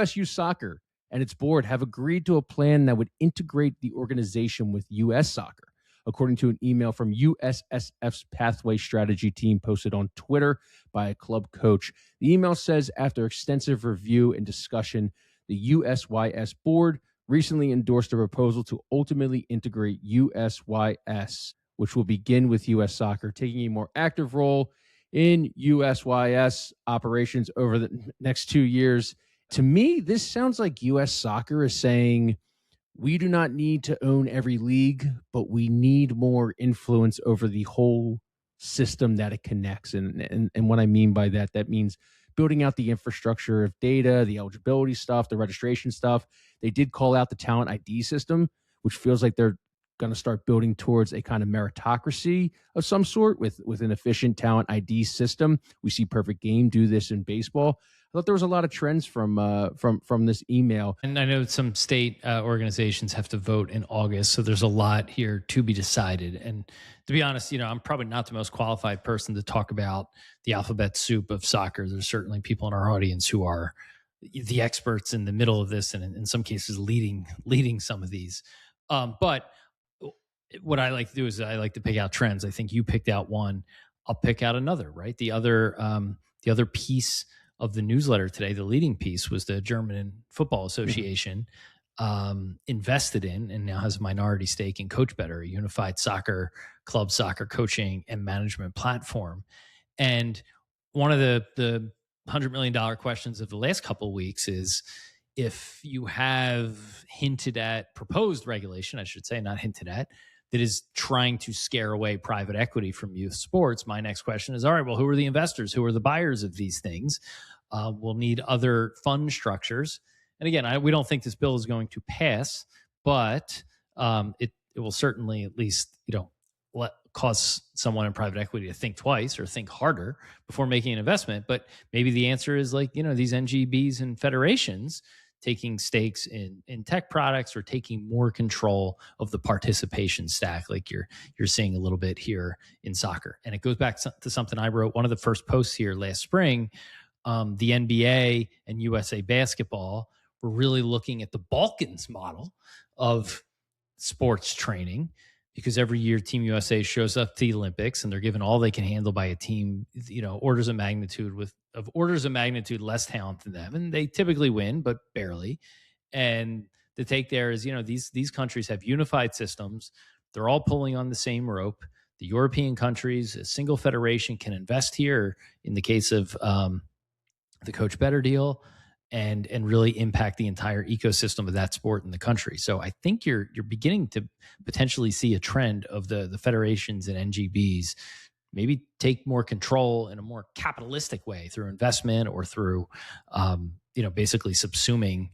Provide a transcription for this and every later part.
USU Soccer and its board have agreed to a plan that would integrate the organization with US Soccer, according to an email from USSF's Pathway Strategy team posted on Twitter by a club coach. The email says, after extensive review and discussion, the USYS board recently endorsed a proposal to ultimately integrate USYS, which will begin with US Soccer taking a more active role in USYS operations over the next 2 years. To me, this sounds like US Soccer is saying, we do not need to own every league, but we need more influence over the whole system that it connects. And what I mean by that, that means building out the infrastructure of data, the eligibility stuff, the registration stuff. They did call out the talent ID system, which feels like they're going to start building towards a kind of meritocracy of some sort with an efficient talent ID system. We see Perfect Game do this in baseball. I thought there was a lot of trends from this email. And I know some state organizations have to vote in August, so there's a lot here to be decided. And to be honest, I'm probably not the most qualified person to talk about the alphabet soup of soccer. There's certainly people in our audience who are the experts in the middle of this, and in some cases leading some of these. But what I like to do is I like to pick out trends. I think you picked out one. I'll pick out another. Right, the other piece of the newsletter today, the leading piece, was the German Football Association invested in and now has a minority stake in Coach Better, a unified soccer club soccer coaching and management platform. And one of the $100 million questions of the last couple of weeks is, if you have hinted at proposed regulation, I should say, not hinted at, that is trying to scare away private equity from youth sports, my next question is, all right, well, who are the investors? Who are the buyers of these things? We'll need other fund structures. And again, we don't think this bill is going to pass, but it will certainly at least, cause someone in private equity to think twice or think harder before making an investment. But maybe the answer is these NGBs and federations taking stakes in tech products or taking more control of the participation stack, like you're seeing a little bit here in soccer. And it goes back to something I wrote, one of the first posts here last spring. The NBA and USA Basketball were really looking at the Balkans model of sports training, because every year Team USA shows up to the Olympics and they're given all they can handle by a team, orders of magnitude less talent than them. And they typically win, but barely. And the take there is, these countries have unified systems. They're all pulling on the same rope. The European countries, a single federation can invest here in the case of the Coach Better deal and really impact the entire ecosystem of that sport in the country. So I think you're beginning to potentially see a trend of the federations and NGBs maybe take more control in a more capitalistic way through investment or through, basically subsuming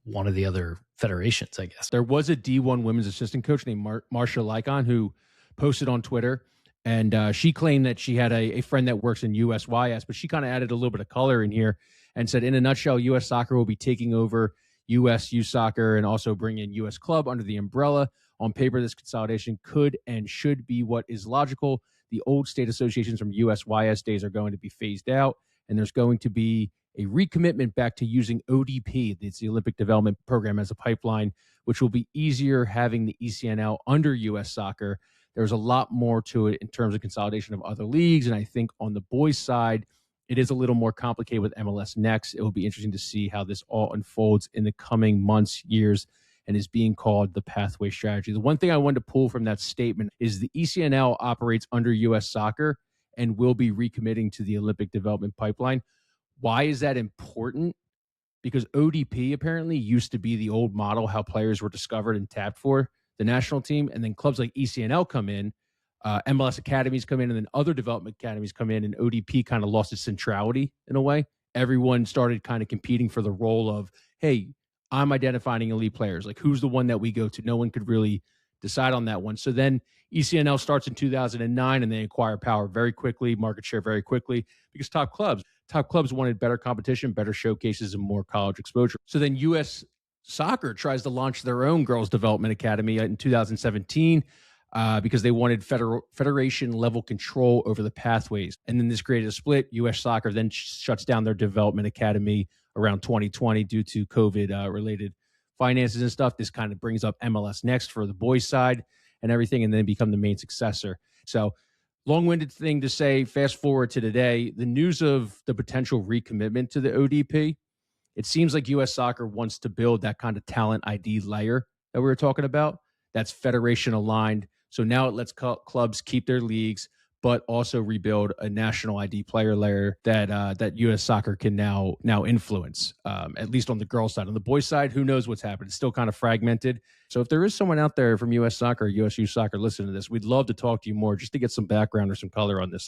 one of the other federations, I guess. There was a D1 women's assistant coach named Marcia Lycon who posted on Twitter, and she claimed that she had a friend that works in USYS, but she kind of added a little bit of color in here and said, in a nutshell, US Soccer will be taking over USU Soccer and also bring in US Club under the umbrella. On paper, this consolidation could and should be what is logical. The old state associations from USYS days are going to be phased out, and there's going to be a recommitment back to using ODP, it's the Olympic Development Program, as a pipeline, which will be easier having the ECNL under US Soccer. There's a lot more to it in terms of consolidation of other leagues, and I think on the boys' side, it is a little more complicated with MLS Next. It will be interesting to see how this all unfolds in the coming months, years, and is being called the pathway strategy. The one thing I wanted to pull from that statement is the ECNL operates under US Soccer and will be recommitting to the Olympic Development Pipeline. Why is that important? Because ODP apparently used to be the old model, how players were discovered and tapped for the national team, and then clubs like ECNL come in, MLS academies come in, and then other development academies come in, and ODP kind of lost its centrality in a way. Everyone started kind of competing for the role of, hey, I'm identifying elite players. Like, who's the one that we go to? No one could really decide on that one. So then ECNL starts in 2009, and they acquire power very quickly, market share very quickly, because top clubs wanted better competition, better showcases, and more college exposure. So then US Soccer tries to launch their own girls development academy in 2017 because they wanted federation level control over the pathways. And then this created a split. US Soccer then shuts down their development academy around 2020 due to COVID related finances and stuff. This kind of brings up MLS Next for the boys side and everything, and then become the main successor. So long-winded thing to say, fast forward to today, the news of the potential recommitment to the ODP. It seems like US Soccer wants to build that kind of talent ID layer that we were talking about. That's federation aligned. So now it lets clubs keep their leagues, but also rebuild a national ID player layer that US Soccer can now influence, at least on the girls' side. On the boys' side, who knows what's happened? It's still kind of fragmented. So if there is someone out there from US Soccer or USU Soccer listening to this, we'd love to talk to you more just to get some background or some color on this.